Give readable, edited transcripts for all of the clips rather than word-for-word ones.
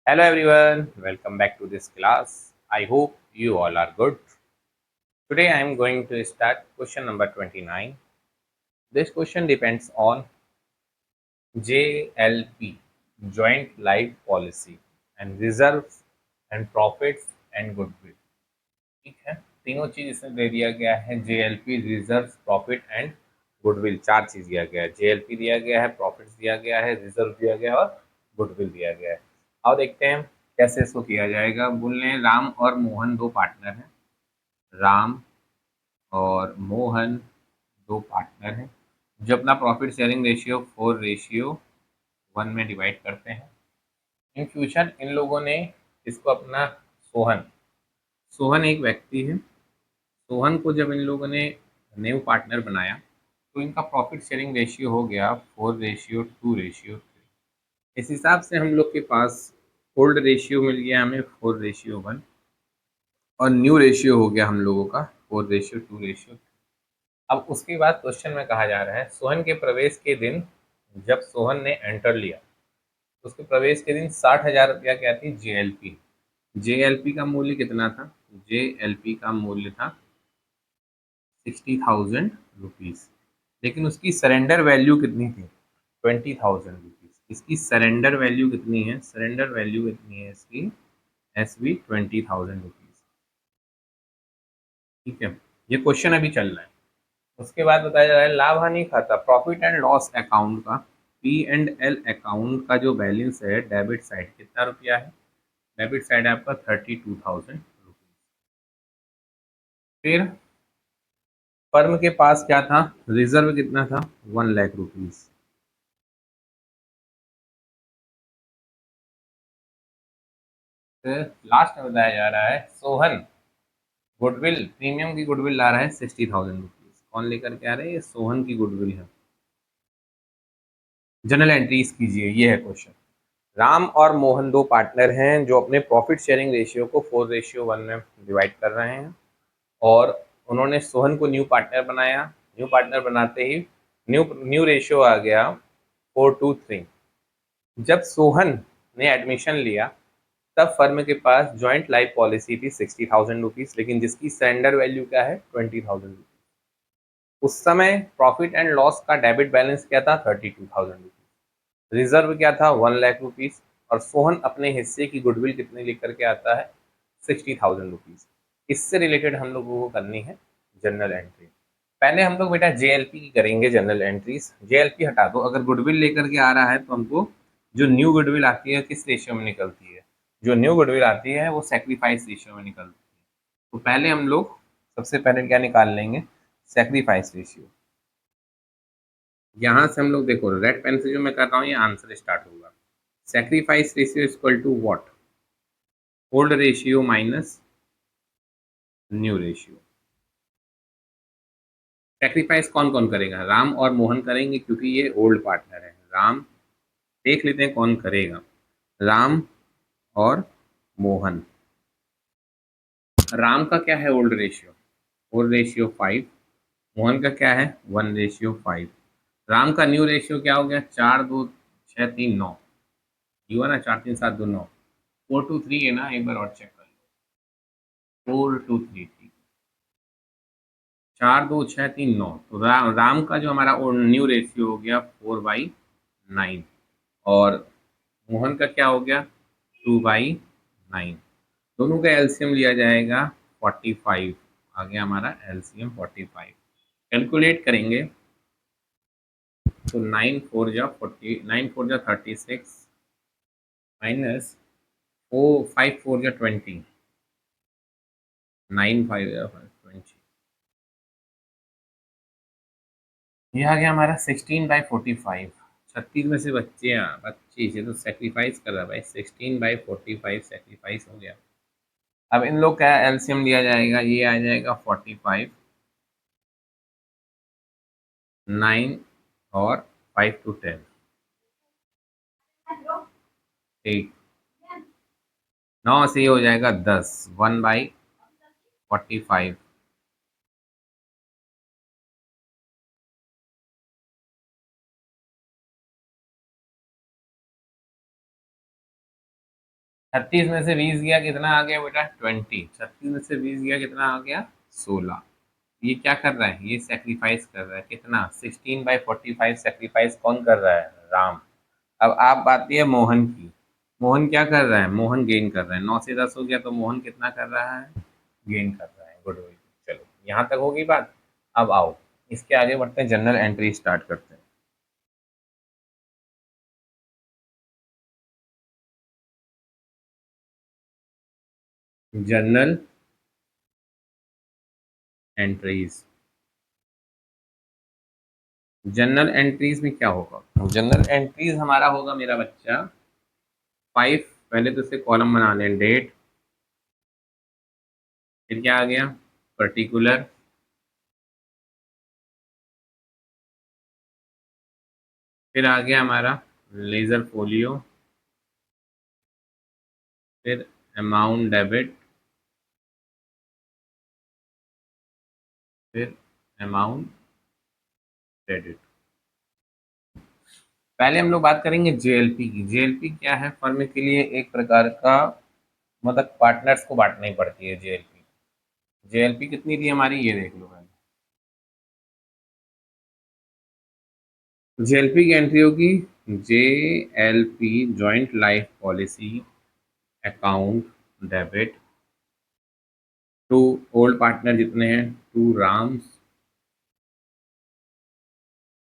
Hello everyone, welcome back to this class. I hope you all are good. Today I am going to start question number 29. This question depends on JLP, Joint Life Policy, and reserves and profits and goodwill. ठीक है, तीनों चीज इसमें दे दिया गया है। JLP, reserve, profit and goodwill, चार चीज दिया गया है। JLP दिया गया है, प्रॉफिट्स दिया गया है, रिजर्व दिया गया है और गुडविल दिया गया है। अब देखते हैं कैसे इसको किया जाएगा। बोल रहे हैं राम और मोहन दो पार्टनर हैं। राम और मोहन दो पार्टनर हैं जो अपना प्रॉफिट शेयरिंग रेशियो 4:1 में डिवाइड करते हैं। इन फ्यूचर इन लोगों ने इसको अपना सोहन सोहन एक व्यक्ति है। सोहन को जब इन लोगों ने न्यू पार्टनर बनाया तो इनका प्रॉफिट शेयरिंग रेशियो हो गया 4:2:3। इस हिसाब से हम लोग के पास ओल्ड रेशियो मिल गया हमें 4:1 और न्यू रेशियो हो गया हम लोगों का 4:2। अब उसके बाद क्वेश्चन में कहा जा रहा है सोहन के प्रवेश के दिन, जब सोहन ने एंटर लिया तो उसके प्रवेश के दिन 60,000 रुपया क्या थी JLP। JLP का मूल्य कितना था? JLP का मूल्य था 60,000 रुपीज, लेकिन उसकी सरेंडर वैल्यू कितनी थी? 20,000 रुपीज। इसकी सरेंडर वैल्यू कितनी है? सरेंडर वैल्यू कितनी है इसकी? SB 20,000 rupees. ठीक है, ये क्वेश्चन अभी चल रहा है। उसके बाद बताया जा रहा है लाभ हानि खाता, प्रॉफिट एंड लॉस अकाउंट का, P&L अकाउंट का जो बैलेंस है डेबिट साइड कितना रुपया है? डेबिट साइड है आपका 32,000 रुपीज। फिर फर्म के पास क्या था? रिजर्व कितना था? 1 लाख रुपीज। फिर लास्ट में बताया जा रहा है सोहन गुडविल, प्रीमियम की गुडविल ला रहा है 60,000 रुपीज। कौन लेकर के आ रहा है? ये सोहन की गुडविल है। जनरल एंट्रीज कीजिए, ये है क्वेश्चन। राम और मोहन दो पार्टनर हैं जो अपने प्रॉफिट शेयरिंग रेशियो को 4:1 में डिवाइड कर रहे हैं और उन्होंने सोहन को न्यू पार्टनर बनाया। न्यू पार्टनर बनाते ही न्यू न्यू रेशियो आ गया 4:3। जब सोहन ने एडमिशन लिया तब फर्म के पास जॉइंट लाइफ पॉलिसी थी 60,000 रुपीज, लेकिन जिसकी सरेंडर वैल्यू क्या है? 20,000 रुपीज। उस समय प्रॉफिट एंड लॉस का डेबिट बैलेंस क्या था? 32,000 रुपीज। रिजर्व क्या था? 1 लाख रुपीज। और सोहन अपने हिस्से की गुडविल कितने लेकर के आता है? 60,000 रुपीज। इससे रिलेटेड हम लोगों को करनी है जनरल एंट्री। पहले हम लोग बेटा JLP की करेंगे जनरल एंट्रीज। JLP हटा दो, अगर गुडविल लेकर के आ रहा है तो हमको जो न्यू गुडविल आती है किस रेशियो में निकलती है? जो न्यू गुडविल आती है वो सेक्रीफाइस रेशियो में निकलती है। तो पहले हम लोग सबसे पहले क्या निकाल लेंगे? Sacrifice ratio. यहाँ से हम लोग देखो रेड पेन से जो मैं कर रहा हूँ ये आंसर स्टार्ट होगा। Sacrifice ratio equal to what? Old ratio minus new ratio. Sacrifice कौन कौन करेगा? राम और मोहन करेंगे क्योंकि ये ओल्ड पार्टनर है। राम, देख लेते हैं कौन करेगा। राम और मोहन। राम का क्या है ओल्ड रेशियो? 4:5। मोहन का क्या है? 1:5। राम का न्यू रेशियो क्या हो गया? 4, 2, 6, 3, 9। ये हुआ ना, 4, 3, 7, 2, 9। 4:3 है ना, एक बार और चेक कर लो। 4:3, ठीक। 4, 2, 6, 3, 9। तो राम का जो हमारा न्यू रेशियो हो गया 4/9 और मोहन का क्या हो गया? 2/9। दोनों का एलसीएम लिया जाएगा 45। आ गया हमारा एलसीएम 45। कैलकुलेट करेंगे तो 9 4 जा 36 माइनस 5 4 जा 20। 9 5 जा 20। ये आ गया हमारा 16/45। 36 में से बच्चे 25, ये तो सेक्रीफाइस कर रहा है भाई। 16/45 सेक्रीफाइस हो गया। अब इन लोग का एलसीएम लिया जाएगा, ये आ जाएगा 45, 9 और 5 to 10, 8। 9 से ये हो जाएगा 10, 1/45। 36 में से 20 गया, कितना आ गया बेटा? 20। 36 में से 20 गया, कितना आ गया? 16। ये क्या कर रहा है? ये सेक्रीफाइस कर रहा है, कितना? 16/45 सेक्रीफाइस कौन कर रहा है? राम। अब आप आती है मोहन की। मोहन क्या कर रहा है? मोहन गेन कर रहा है। 9 से 10 हो गया, तो मोहन कितना कर रहा है? गेन कर रहा है। गुडविल। चलो, यहाँ तक होगी बात। अब आओ, इसके आगे बढ़ते हैं, जनरल एंट्री स्टार्ट करते हैं। General entries. जनरल एंट्रीज में क्या होगा? जनरल एंट्रीज हमारा होगा मेरा बच्चा 5। पहले तो इसे कॉलम बना लें, डेट। फिर क्या आ गया? पर्टिकुलर। फिर आ गया हमारा लेजर फोलियो। फिर अमाउंट डेबिट। फिर अमाउंट क्रेडिट। पहले हम लोग बात करेंगे जेएलपी की। जेएलपी क्या है? फर्म के लिए एक प्रकार का, मतलब पार्टनर्स को बांटनी पड़ती है जेएलपी। जेएलपी कितनी थी हमारी, ये देख लो पहले। जेएलपी की एंट्री होगी JLP joint life policy account debit to old partner जितने हैं, to Ram's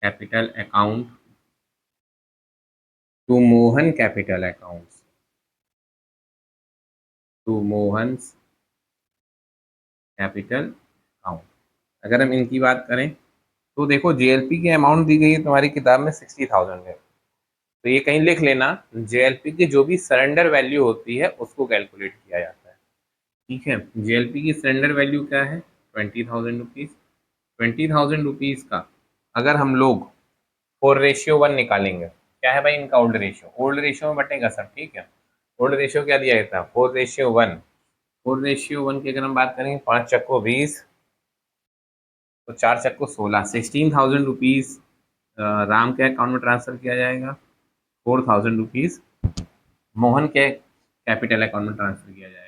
capital account, to Mohan capital accounts, to Mohan's capital account. अगर हम इनकी बात करें तो देखो, जेएलपी की अमाउंट दी गई है तुम्हारी किताब में 60,000 है। तो ये कहीं लिख लेना, जेएलपी की जो भी सरेंडर वैल्यू होती है उसको कैलकुलेट किया जाता है। ठीक है। जेएलपी की सरेंडर वैल्यू क्या है? 20,000 रुपीज़। 20,000 रुपीज़ का अगर हम लोग 4:1 निकालेंगे, क्या है भाई इनका ओल्ड रेशियो? ओल्ड रेशियो में बटेगा सब, ठीक है। ओल्ड रेशियो क्या दिया गया था? 4:1। 4:1 की अगर हम बात करेंगे, 5 चक्को 20, तो 4 चक्को 16, 16,000 रुपीज़ राम के अकाउंट में ट्रांसफर किया जाएगा। 4,000 रुपीज़ मोहन के कैपिटल अकाउंट में ट्रांसफर किया जाएगा।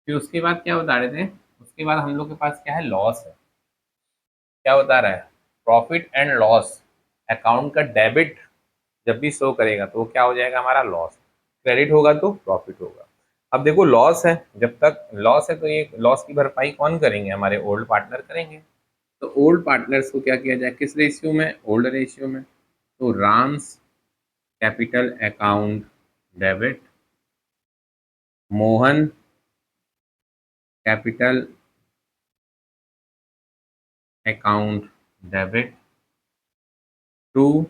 फिर उसके बाद क्या बता रहे थे? उसके बाद हम लोग के पास क्या है? लॉस है। क्या बता रहा है? प्रॉफिट एंड लॉस अकाउंट का डेबिट जब भी शो करेगा तो वो क्या हो जाएगा? हमारा लॉस। क्रेडिट होगा तो प्रॉफिट होगा। अब देखो, लॉस है, जब तक लॉस है तो ये लॉस की भरपाई कौन करेंगे? हमारे ओल्ड पार्टनर करेंगे। तो ओल्ड पार्टनर्स को क्या किया जाए? किस रेशियो में? ओल्ड रेशियो में। तो Ram's capital account debit, Mohan capital account debit to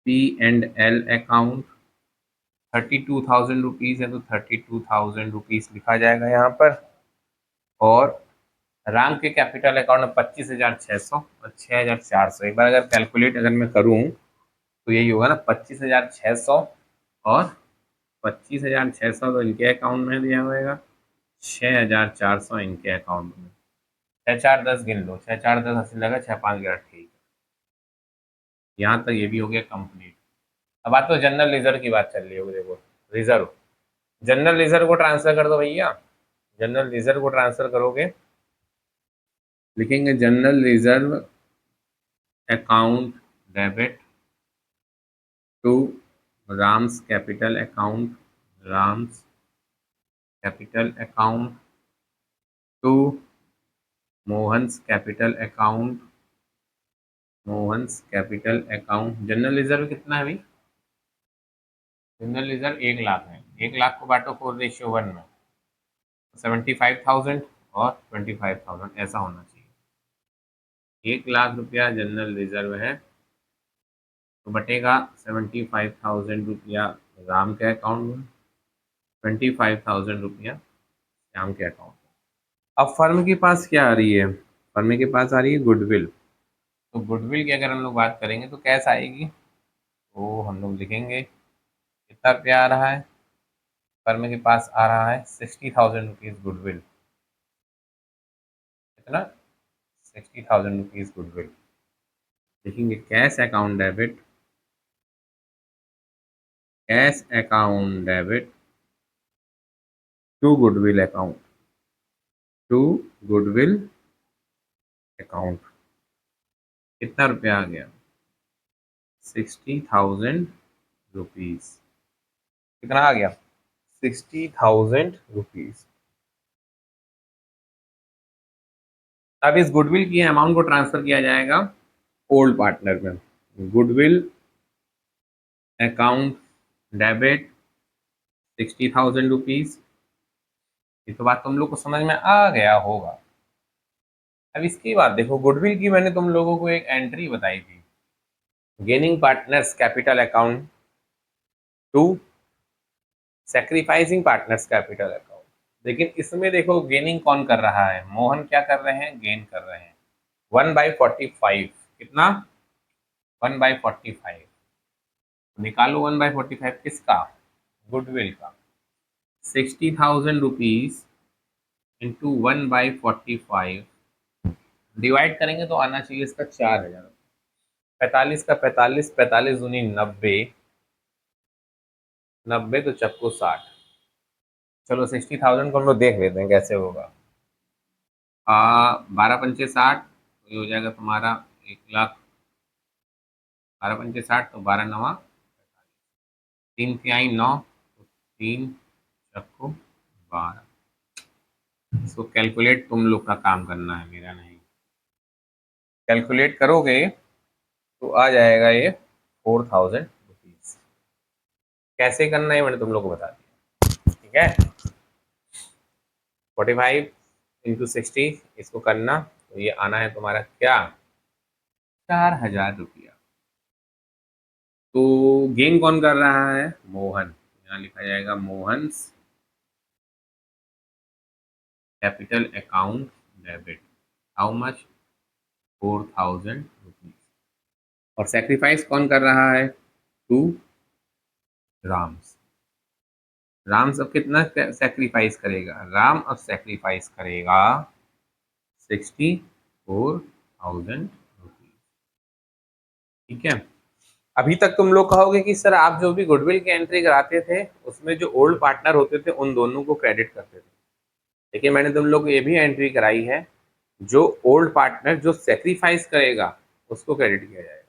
P&L account. 32,000 rupees है तो 32,000 रुपीज़ लिखा जाएगा यहाँ पर। और राम के कैपिटल अकाउंट में 25,600 और 6,400। एक बार अगर कैलकुलेट अगर मैं करूँ तो यही होगा ना, 25,600 और 25,600 तो इनके अकाउंट में दिया होगा, 6,400 इनके अकाउंट में। 6 4 10 गिन लो, 6 4 10 80 लगा, 6 5 11, ठीक है। यहाँ तक ये भी हो गया कंप्लीट। अब बात तो जनरल रिजर्व की बात चल रही होगी। देखो, रिजर्व, जनरल रिजर्व को ट्रांसफर कर दो भैया। जनरल रिजर्व को ट्रांसफर करोगे, लिखेंगे general reserve account debit to Ram's capital account, Ram's capital account to Mohan's capital account, Mohan's capital account. General reserve कितना है भाई? जनरल रिजर्व 1 लाख है। 1 लाख को बांटो 4:1 में, 75,000 और 25,000 ऐसा होना चाहिए। 1 लाख रुपया जनरल रिजर्व है तो बटेगा 75,000 रुपया राम के अकाउंट में, 25,000 रुपया श्याम के अकाउंट में। अब फर्म के पास क्या आ रही है? फर्म के पास आ रही है गुडविल। तो गुडविल की अगर हम लोग बात करेंगे तो कैसे आएगी? तो हम लोग लिखेंगे कितना रुपया आ रहा है? फर्म के पास आ रहा है 60,000 रुपीज़ गुडविल। कितना? 60,000 रुपीज़ गुडविल। लिखेंगे cash account debit, cash account debit to goodwill account, to goodwill account कितना रुपया आ गया? 60,000 रुपीज। कितना आ गया? 60,000 रुपीज। अब इस गुडविल की अमाउंट को ट्रांसफर किया जाएगा ओल्ड पार्टनर में। Goodwill account debit 60,000 rupees. ये तो बात तुम लोग को समझ में आ गया होगा। अब इसकी बात देखो, गुडविल की मैंने तुम लोगों को एक एंट्री बताई थी, gaining partners capital account to sacrificing partners capital account. लेकिन इसमें देखो गेनिंग कौन कर रहा है? मोहन क्या कर रहे हैं? गेन कर रहे हैं 1/45। कितना? 1/45। निकालो 1/45 किसका? गुडविल का। 60,000 रुपीज इंटू 1/45 डिवाइड करेंगे तो आना चाहिए इसका 4,000। 45 का 45, 45 दूनी 90, 90 तो चक्को 60। चलो 60,000 को हम लोग देख लेते हैं कैसे होगा। 12×5 = 60, तो ये हो जाएगा तुम्हारा 1,00,000। 12×5 = 60, तो 12×9 = 3×3 = 9, तो 3 चक्को 12। इसको कैलकुलेट तुम लोग का काम करना है, मेरा नहीं। कैलकुलेट करोगे तो आ जाएगा ये 4,000 रुपीज। कैसे करना है मैंने तुम लोग को बता दिया, ठीक है। 45 इंटू 60 इसको करना, तो ये आना है तुम्हारा क्या? 4,000 रुपया। तो गेन कौन कर रहा है? मोहन। यहाँ लिखा जाएगा Mohan's capital account debit, how much? 4,000 rupees. और सेक्रीफाइस कौन कर रहा है? टू राम्स। राम्स अब कितना सेक्रीफाइस करेगा? राम अब सेक्रीफाइस करेगा 64,000 रुपीज, ठीक है। अभी तक तुम लोग कहोगे कि सर आप जो भी गुडविल की एंट्री कराते थे उसमें जो ओल्ड पार्टनर होते थे उन दोनों को क्रेडिट करते थे, लेकिन मैंने तुम लोग को ये भी एंट्री कराई है, जो ओल्ड पार्टनर जो सेक्रीफाइस करेगा उसको क्रेडिट किया जाएगा।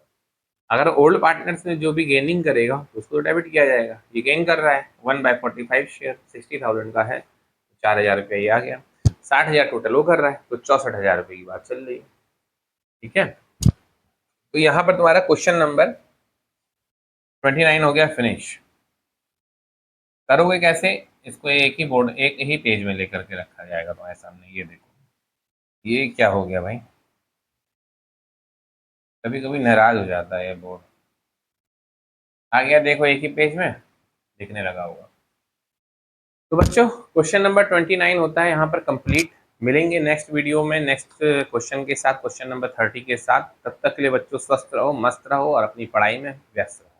अगर ओल्ड पार्टनर्स में जो भी गेनिंग करेगा उसको डेबिट किया जाएगा। ये गेन कर रहा है 1/45 शेयर 60,000 का है, 4,000 रुपया ये आ गया। 60,000 टोटल वो कर रहा है, तो 64,000 रुपये की बात चल रही है, ठीक है। तो यहाँ पर तुम्हारा क्वेश्चन नंबर 29 हो गया फिनिश। करोगे कैसे? इसको एक ही बोर्ड, एक ही पेज में लेकर के रखा जाएगा तुम्हारे सामने। ये देखो, ये क्या हो गया भाई, कभी कभी नाराज हो जाता है ये बोर्ड। आ गया देखो, एक ही पेज में दिखने लगा होगा। तो बच्चों क्वेश्चन नंबर 29 होता है यहाँ पर कंप्लीट। मिलेंगे नेक्स्ट वीडियो में नेक्स्ट क्वेश्चन के साथ, क्वेश्चन नंबर 30 के साथ। तब तक के लिए बच्चों स्वस्थ रहो, मस्त रहो और अपनी पढ़ाई में व्यस्त रहो।